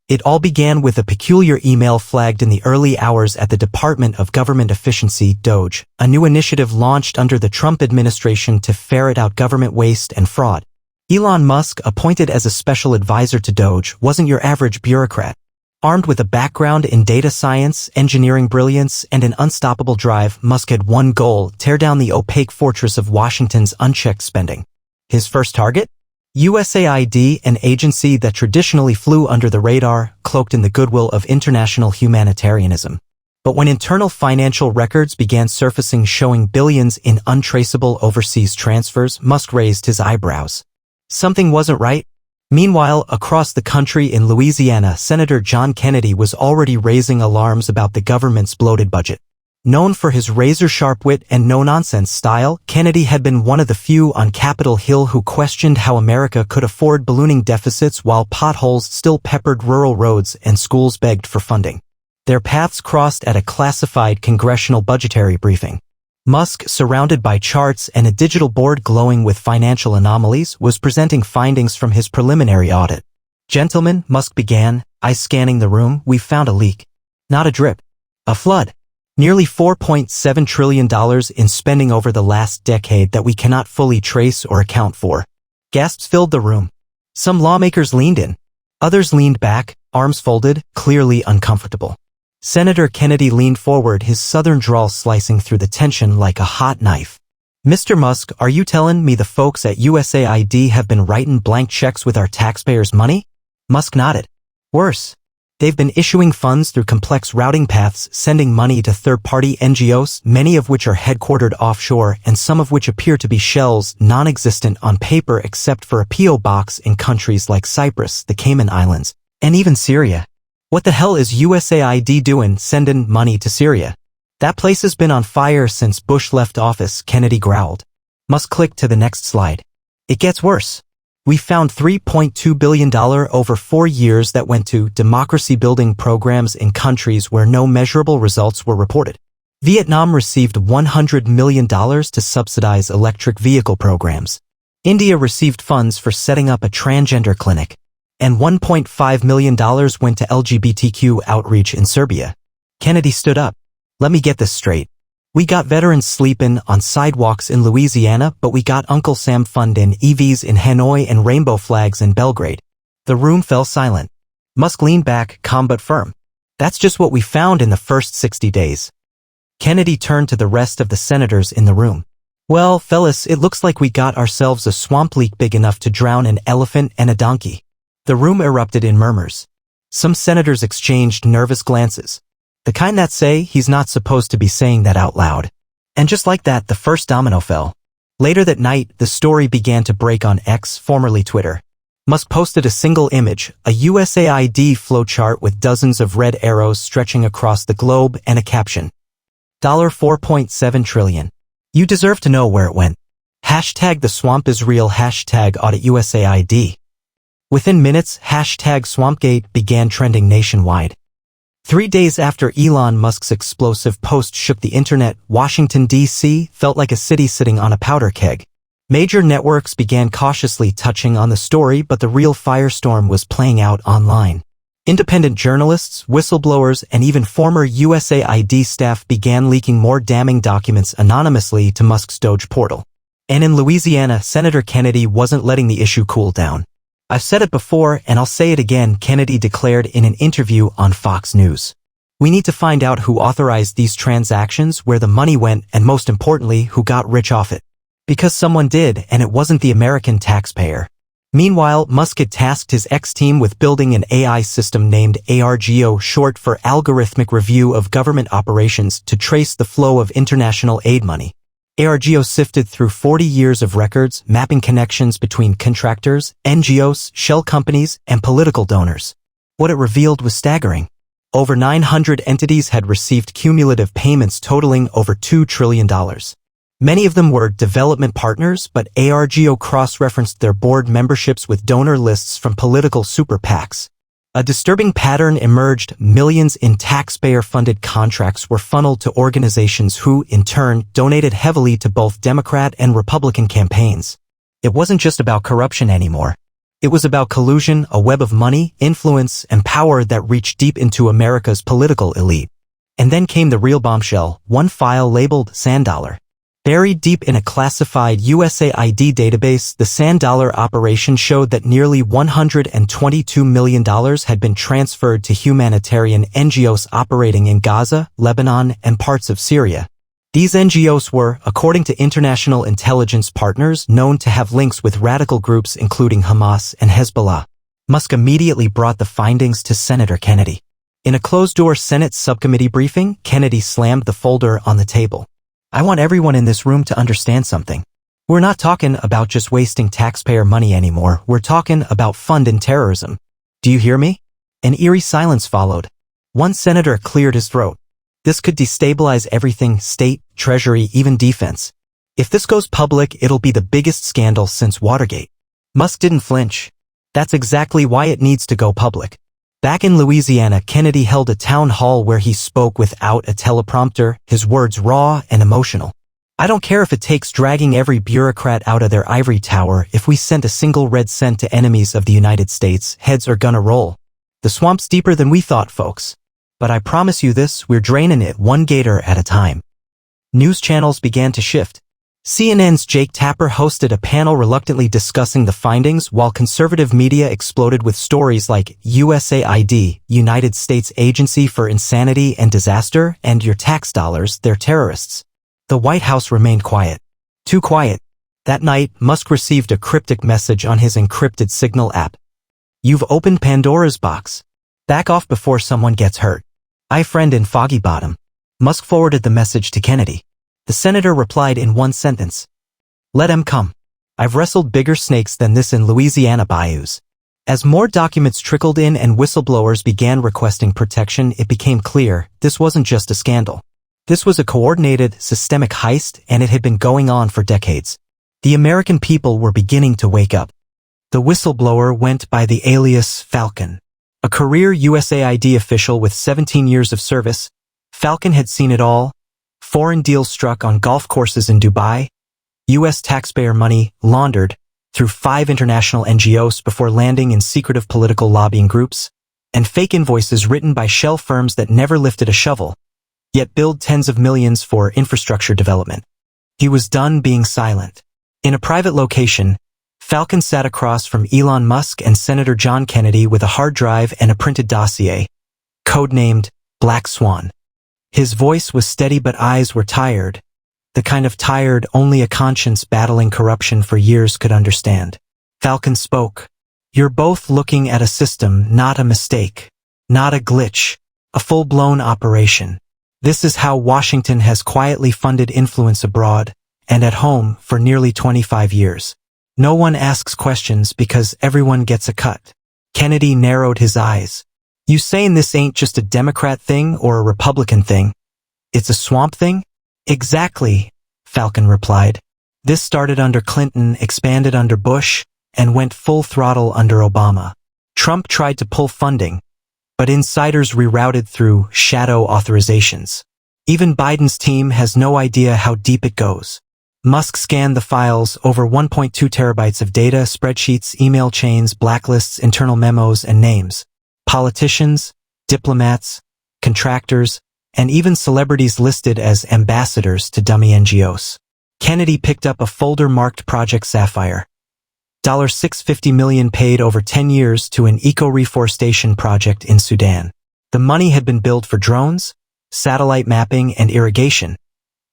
It all began with a peculiar email flagged in the early hours at the Department of Government Efficiency, DOGE, a new initiative launched under the Trump administration to ferret out government waste and fraud. Elon Musk, appointed as a special advisor to DOGE, wasn't your average bureaucrat. Armed with a background in data science, engineering brilliance, and an unstoppable drive, Musk had one goal: tear down the opaque fortress of Washington's unchecked spending. His first target? USAID, an agency that traditionally flew under the radar, cloaked in the goodwill of international humanitarianism. But when internal financial records began surfacing showing billions in untraceable overseas transfers, Musk raised his eyebrows. Something wasn't right. Meanwhile, across the country in Louisiana, Senator John Kennedy was already raising alarms about the government's bloated budget. Known for his razor-sharp wit and no-nonsense style, Kennedy had been one of the few on Capitol Hill who questioned how America could afford ballooning deficits while potholes still peppered rural roads and schools begged for funding. Their paths crossed at a classified congressional budgetary briefing. Musk, surrounded by charts and a digital board glowing with financial anomalies, was presenting findings from his preliminary audit. "Gentlemen," Musk began, "eye scanning the room, we found a leak. Not a drip. A flood. Nearly $4.7 trillion in spending over the last decade that we cannot fully trace or account for." Gasps filled the room. Some lawmakers leaned in. Others leaned back, arms folded, clearly uncomfortable. Senator Kennedy leaned forward, his southern drawl slicing through the tension like a hot knife. "Mr. Musk, are you telling me the folks at USAID have been writing blank checks with our taxpayers' money?" Musk nodded. "Worse. They've been issuing funds through complex routing paths, sending money to third-party NGOs, many of which are headquartered offshore and some of which appear to be shells, non-existent on paper except for a P.O. box in countries like Cyprus, the Cayman Islands, and even Syria. What the hell is USAID doing sending money to Syria? That place has been on fire since Bush left office," Kennedy growled. Musk clicked to the next slide. "It gets worse. We found $3.2 billion over 4 years that went to democracy-building programs in countries where no measurable results were reported. Vietnam received $100 million to subsidize electric vehicle programs. India received funds for setting up a transgender clinic. And $1.5 million went to LGBTQ outreach in Serbia." Kennedy stood up. "Let me get this straight. We got veterans sleeping on sidewalks in Louisiana, but we got Uncle Sam funding EVs in Hanoi and rainbow flags in Belgrade." The room fell silent. Musk leaned back, calm but firm. "That's just what we found in the first 60 days. Kennedy turned to the rest of the senators in the room. "Well, fellas, it looks like we got ourselves a swamp leak big enough to drown an elephant and a donkey." The room erupted in murmurs. Some senators exchanged nervous glances. The kind that say, he's not supposed to be saying that out loud. And just like that, the first domino fell. Later that night, the story began to break on X, formerly Twitter. Musk posted a single image, a USAID flowchart with dozens of red arrows stretching across the globe and a caption. $4.7 trillion. You deserve to know where it went. Hashtag the swamp is real, hashtag audit USAID. Within minutes, hashtag Swampgate began trending nationwide. 3 days after Elon Musk's explosive post shook the internet, Washington, D.C. felt like a city sitting on a powder keg. Major networks began cautiously touching on the story, but the real firestorm was playing out online. Independent journalists, whistleblowers, and even former USAID staff began leaking more damning documents anonymously to Musk's DOGE portal. And in Louisiana, Senator Kennedy wasn't letting the issue cool down. "I've said it before, and I'll say it again," Kennedy declared in an interview on Fox News. "We need to find out who authorized these transactions, where the money went, and most importantly, who got rich off it. Because someone did, and it wasn't the American taxpayer." Meanwhile, Musk had tasked his ex-team with building an AI system named ARGO, short for Algorithmic Review of Government Operations, to trace the flow of international aid money. ARGO sifted through 40 years of records, mapping connections between contractors, NGOs, shell companies, and political donors. What it revealed was staggering. Over 900 entities had received cumulative payments totaling over $2 trillion. Many of them were development partners, but ARGO cross-referenced their board memberships with donor lists from political super PACs. A disturbing pattern emerged: millions in taxpayer-funded contracts were funneled to organizations who, in turn, donated heavily to both Democrat and Republican campaigns. It wasn't just about corruption anymore. It was about collusion, a web of money, influence, and power that reached deep into America's political elite. And then came the real bombshell, one file labeled Sand Dollar. Buried deep in a classified USAID database, the Sand Dollar operation showed that nearly $122 million had been transferred to humanitarian NGOs operating in Gaza, Lebanon, and parts of Syria. These NGOs were, according to international intelligence partners, known to have links with radical groups including Hamas and Hezbollah. Musk immediately brought the findings to Senator Kennedy. In a closed-door Senate subcommittee briefing, Kennedy slammed the folder on the table. I want everyone in this room to understand something. We're not talking about just wasting taxpayer money anymore. We're talking about funding terrorism. Do you hear me? An eerie silence followed. One senator cleared his throat. This could destabilize everything, state, treasury, even defense. If this goes public, it'll be the biggest scandal since Watergate. Musk didn't flinch. That's exactly why it needs to go public. Back in Louisiana, Kennedy held a town hall where he spoke without a teleprompter, his words raw and emotional. I don't care if it takes dragging every bureaucrat out of their ivory tower. If we send a single red cent to enemies of the United States, heads are gonna roll. The swamp's deeper than we thought, folks. But I promise you this, we're draining it one gator at a time. News channels began to shift. CNN's Jake Tapper hosted a panel reluctantly discussing the findings, while conservative media exploded with stories like USAID, United States Agency for Insanity and Disaster, and your tax dollars, they're terrorists. The White House remained quiet. Too quiet. That night, Musk received a cryptic message on his encrypted Signal app. You've opened Pandora's box. Back off before someone gets hurt. I friend in Foggy Bottom. Musk forwarded the message to Kennedy. The senator replied in one sentence. Let 'em come. I've wrestled bigger snakes than this in Louisiana bayous. As more documents trickled in and whistleblowers began requesting protection, it became clear this wasn't just a scandal. This was a coordinated, systemic heist, and it had been going on for decades. The American people were beginning to wake up. The whistleblower went by the alias Falcon. A career USAID official with 17 years of service, Falcon had seen it all. Foreign deals struck on golf courses in Dubai, U.S. taxpayer money laundered through 5 international NGOs before landing in secretive political lobbying groups, and fake invoices written by shell firms that never lifted a shovel, yet billed tens of millions for infrastructure development. He was done being silent. In a private location, Falcon sat across from Elon Musk and Senator John Kennedy with a hard drive and a printed dossier, codenamed Black Swan. His voice was steady but eyes were tired, the kind of tired only a conscience battling corruption for years could understand. Falcon spoke. You're both looking at a system, not a mistake, not a glitch, a full-blown operation. This is how Washington has quietly funded influence abroad and at home for nearly 25 years. No one asks questions because everyone gets a cut. Kennedy narrowed his eyes. You saying this ain't just a Democrat thing or a Republican thing? It's a swamp thing? Exactly, Falcon replied. This started under Clinton, expanded under Bush, and went full throttle under Obama. Trump tried to pull funding, but insiders rerouted through shadow authorizations. Even Biden's team has no idea how deep it goes. Musk scanned the files, over 1.2 terabytes of data, spreadsheets, email chains, blacklists, internal memos, and names. Politicians, diplomats, contractors, and even celebrities listed as ambassadors to dummy NGOs. Kennedy picked up a folder marked Project Sapphire. $650 million paid over 10 years to an eco-reforestation project in Sudan. The money had been billed for drones, satellite mapping, and irrigation.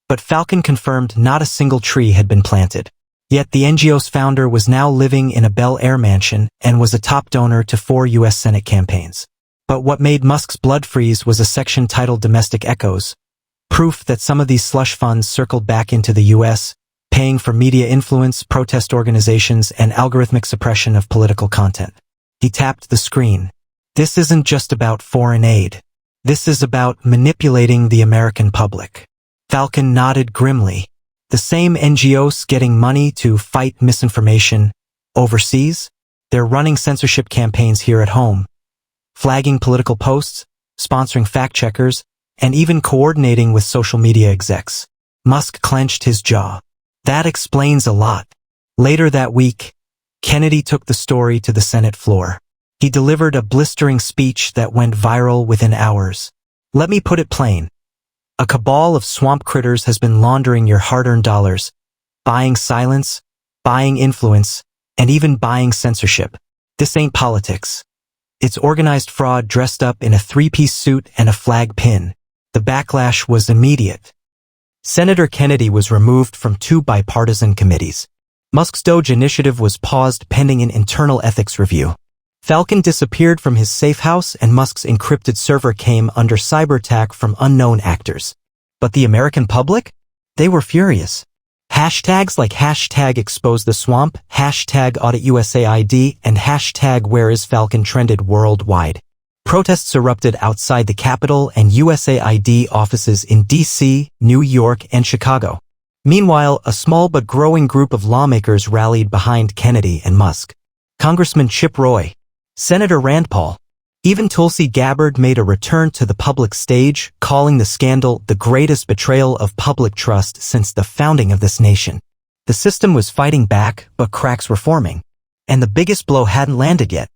But Falcon confirmed not a single tree had been planted. Yet the NGO's founder was now living in a Bel Air mansion and was a top donor to 4 U.S. Senate campaigns. But what made Musk's blood freeze was a section titled Domestic Echoes, proof that some of these slush funds circled back into the U.S., paying for media influence, protest organizations, and algorithmic suppression of political content. He tapped the screen. This isn't just about foreign aid. This is about manipulating the American public. Falcon nodded grimly. The same NGOs getting money to fight misinformation overseas? They're running censorship campaigns here at home, flagging political posts, sponsoring fact-checkers, and even coordinating with social media execs. Musk clenched his jaw. That explains a lot. Later that week, Kennedy took the story to the Senate floor. He delivered a blistering speech that went viral within hours. Let me put it plain. A cabal of swamp critters has been laundering your hard-earned dollars, buying silence, buying influence, and even buying censorship. This ain't politics. It's organized fraud dressed up in a three-piece suit and a flag pin. The backlash was immediate. Senator Kennedy was removed from 2 bipartisan committees. Musk's Doge initiative was paused pending an internal ethics review. Falcon disappeared from his safe house and Musk's encrypted server came under cyber attack from unknown actors. But the American public? They were furious. Hashtags like hashtag expose the swamp, hashtag audit USAID, and hashtag where is Falcon trended worldwide. Protests erupted outside the Capitol and USAID offices in D.C., New York, and Chicago. Meanwhile, a small but growing group of lawmakers rallied behind Kennedy and Musk. Congressman Chip Roy, Senator Rand Paul, even Tulsi Gabbard made a return to the public stage, calling the scandal the greatest betrayal of public trust since the founding of this nation. The system was fighting back, but cracks were forming. And the biggest blow hadn't landed yet.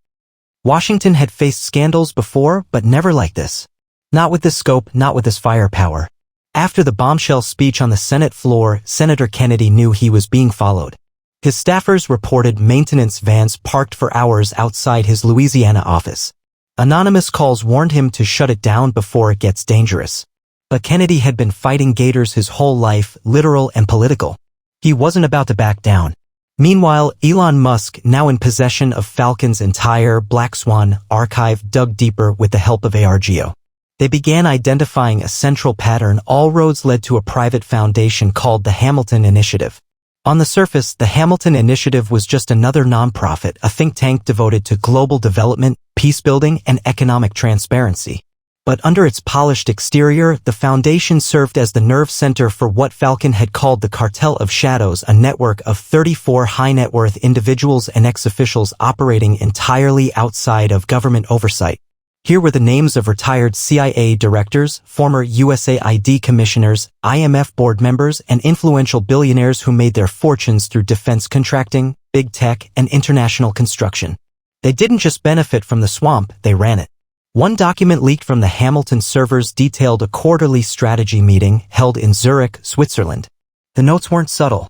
Washington had faced scandals before, but never like this. Not with this scope, not with this firepower. After the bombshell speech on the Senate floor, Senator Kennedy knew he was being followed. His staffers reported maintenance vans parked for hours outside his Louisiana office. Anonymous calls warned him to shut it down before it gets dangerous. But Kennedy had been fighting gators his whole life, literal and political. He wasn't about to back down. Meanwhile, Elon Musk, now in possession of Falcon's entire Black Swan archive, dug deeper with the help of ARGO. They began identifying a central pattern. All roads led to a private foundation called the Hamilton Initiative. On the surface, the Hamilton Initiative was just another nonprofit, a think tank devoted to global development, peace-building, and economic transparency. But under its polished exterior, the foundation served as the nerve center for what Falcon had called the Cartel of Shadows, a network of 34 high-net-worth individuals and ex-officials operating entirely outside of government oversight. Here were the names of retired CIA directors, former USAID commissioners, IMF board members, and influential billionaires who made their fortunes through defense contracting, big tech, and international construction. They didn't just benefit from the swamp, they ran it. One document leaked from the Hamilton servers detailed a quarterly strategy meeting held in Zurich, Switzerland. The notes weren't subtle.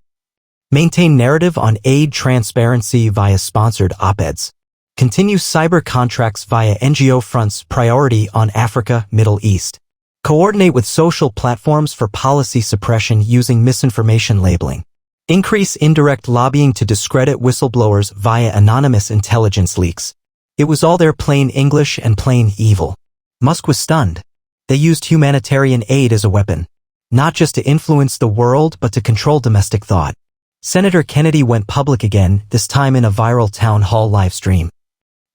Maintain narrative on aid transparency via sponsored op-eds. Continue cyber contracts via NGO fronts, priority on Africa, Middle East. Coordinate with social platforms for policy suppression using misinformation labeling. Increase indirect lobbying to discredit whistleblowers via anonymous intelligence leaks. It was all there, plain English and plain evil. Musk was stunned. They used humanitarian aid as a weapon. Not just to influence the world, but to control domestic thought. Senator Kennedy went public again, this time in a viral town hall live stream.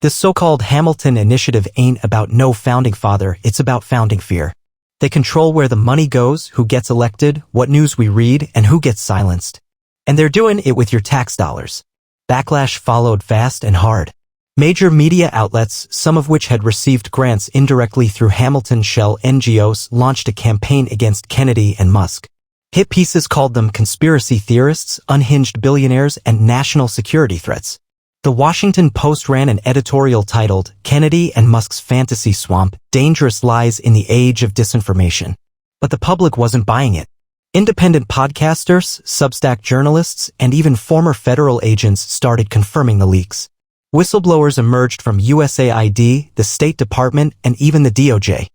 This so-called Hamilton Initiative ain't about no founding father, it's about founding fear. They control where the money goes, who gets elected, what news we read, and who gets silenced. And they're doing it with your tax dollars. Backlash followed fast and hard. Major media outlets, some of which had received grants indirectly through Hamilton shell NGOs, launched a campaign against Kennedy and Musk. Hit pieces called them conspiracy theorists, unhinged billionaires, and national security threats. The Washington Post ran an editorial titled, "Kennedy and Musk's Fantasy Swamp, Dangerous Lies in the Age of Disinformation." But the public wasn't buying it. Independent podcasters, Substack journalists, and even former federal agents started confirming the leaks. Whistleblowers emerged from USAID, the State Department, and even the DOJ.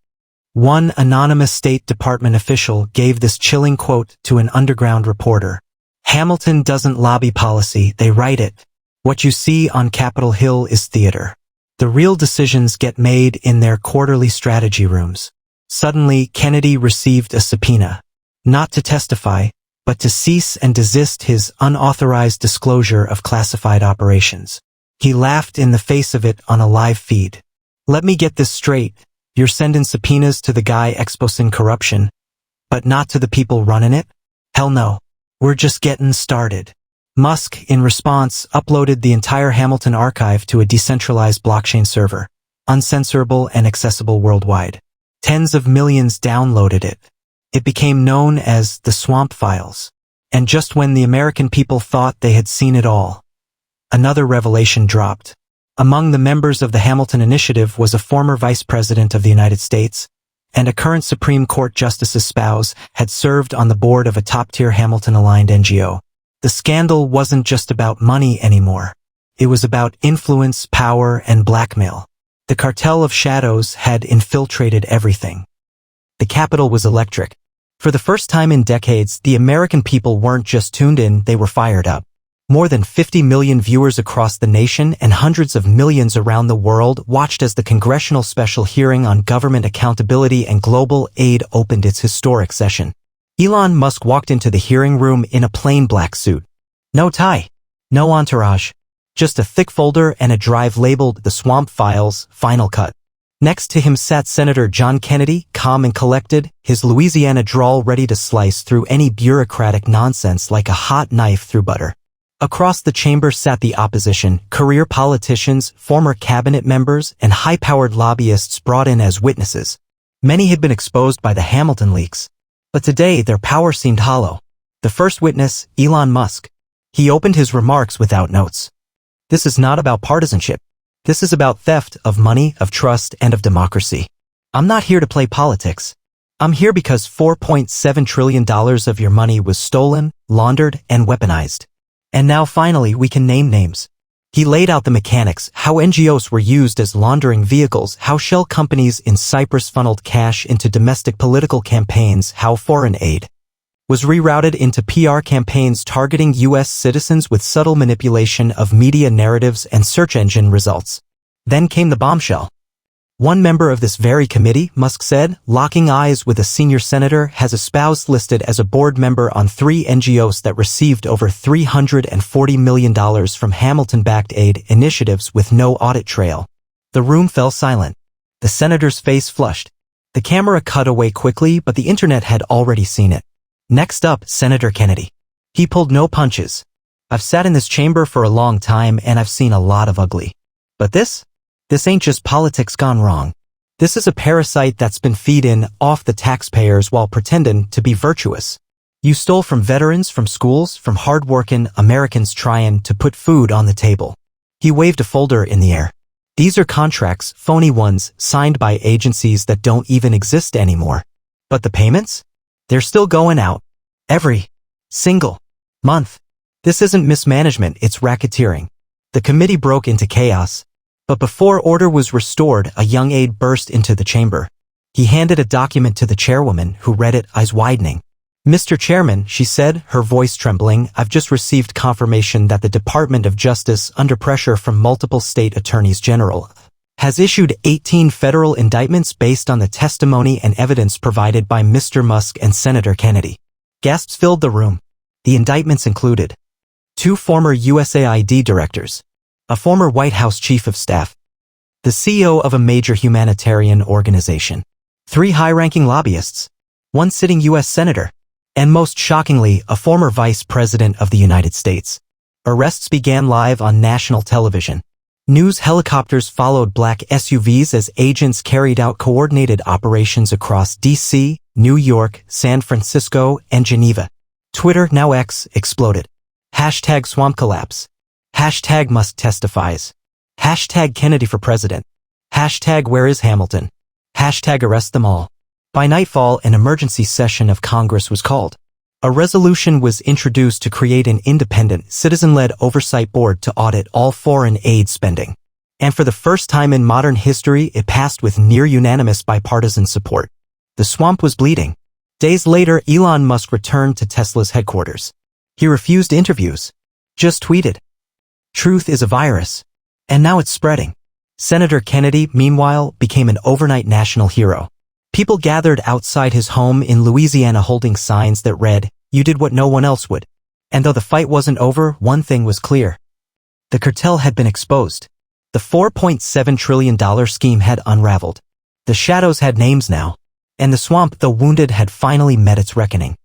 One anonymous State Department official gave this chilling quote to an underground reporter. "Hamilton doesn't lobby policy, they write it. What you see on Capitol Hill is theater. The real decisions get made in their quarterly strategy rooms." Suddenly, Kennedy received a subpoena. Not to testify, but to cease and desist his unauthorized disclosure of classified operations. He laughed in the face of it on a live feed. "Let me get this straight. You're sending subpoenas to the guy exposing corruption, but not to the people running it? Hell no. We're just getting started." Musk, in response, uploaded the entire Hamilton archive to a decentralized blockchain server, uncensorable and accessible worldwide. Tens of millions downloaded it. It became known as the Swamp Files. And just when the American people thought they had seen it all, another revelation dropped. Among the members of the Hamilton Initiative was a former Vice President of the United States, and a current Supreme Court Justice's spouse had served on the board of a top-tier Hamilton-aligned NGO. The scandal wasn't just about money anymore. It was about influence, power, and blackmail. The cartel of shadows had infiltrated everything. The Capitol was electric. For the first time in decades, the American people weren't just tuned in, they were fired up. More than 50 million viewers across the nation and hundreds of millions around the world watched as the Congressional Special Hearing on Government Accountability and Global Aid opened its historic session. Elon Musk walked into the hearing room in a plain black suit. No tie. No entourage. Just a thick folder and a drive labeled The Swamp Files, Final Cut. Next to him sat Senator John Kennedy, calm and collected, his Louisiana drawl ready to slice through any bureaucratic nonsense like a hot knife through butter. Across the chamber sat the opposition, career politicians, former cabinet members, and high-powered lobbyists brought in as witnesses. Many had been exposed by the Hamilton leaks. But today their power seemed hollow. The first witness, Elon Musk. He opened his remarks without notes. This is not about partisanship. This is about theft of money, of trust, and of democracy. I'm not here to play politics. I'm here because $4.7 trillion of your money was stolen, laundered, and weaponized. And now finally we can name names. He laid out the mechanics, how NGOs were used as laundering vehicles, how shell companies in Cyprus funneled cash into domestic political campaigns, how foreign aid was rerouted into PR campaigns targeting U.S. citizens with subtle manipulation of media narratives and search engine results. Then came the bombshell. One member of this very committee, Musk said, locking eyes with a senior senator, has a spouse listed as a board member on 3 NGOs that received over $340 million from Hamilton-backed aid initiatives with no audit trail. The room fell silent. The senator's face flushed. The camera cut away quickly, but the internet had already seen it. Next up, Senator Kennedy. He pulled no punches. I've sat in this chamber for a long time and I've seen a lot of ugly. But this ain't just politics gone wrong. This is a parasite that's been feeding off the taxpayers while pretending to be virtuous. You stole from veterans, from schools, from hard-working Americans trying to put food on the table. He waved a folder in the air. These are contracts, phony ones, signed by agencies that don't even exist anymore. But the payments? They're still going out. Every single month. This isn't mismanagement, it's racketeering. The committee broke into chaos. But before order was restored, a young aide burst into the chamber. He handed a document to the chairwoman, who read it, eyes widening. Mr. Chairman, she said, her voice trembling, I've just received confirmation that the Department of Justice, under pressure from multiple state attorneys general, has issued 18 federal indictments based on the testimony and evidence provided by Mr. Musk and Senator Kennedy. Gasps filled the room. The indictments included 2 former USAID directors, a former White House chief of staff, the CEO of a major humanitarian organization, 3 high-ranking lobbyists, 1 sitting U.S. senator, and most shockingly, a former vice president of the United States. Arrests began live on national television. News helicopters followed black SUVs as agents carried out coordinated operations across D.C., New York, San Francisco, and Geneva. Twitter, now X, exploded. Hashtag swamp collapse. Hashtag Musk testifies. Hashtag Kennedy for president. Hashtag where is Hamilton? Hashtag arrest them all. By nightfall, an emergency session of Congress was called. A resolution was introduced to create an independent, citizen-led oversight board to audit all foreign aid spending. And for the first time in modern history, it passed with near-unanimous bipartisan support. The swamp was bleeding. Days later, Elon Musk returned to Tesla's headquarters. He refused interviews. Just tweeted. Truth is a virus. And now it's spreading. Senator Kennedy, meanwhile, became an overnight national hero. People gathered outside his home in Louisiana holding signs that read, "You did what no one else would." And though the fight wasn't over, one thing was clear. The cartel had been exposed. The $4.7 trillion scheme had unraveled. The shadows had names now. And the swamp, though wounded, had finally met its reckoning.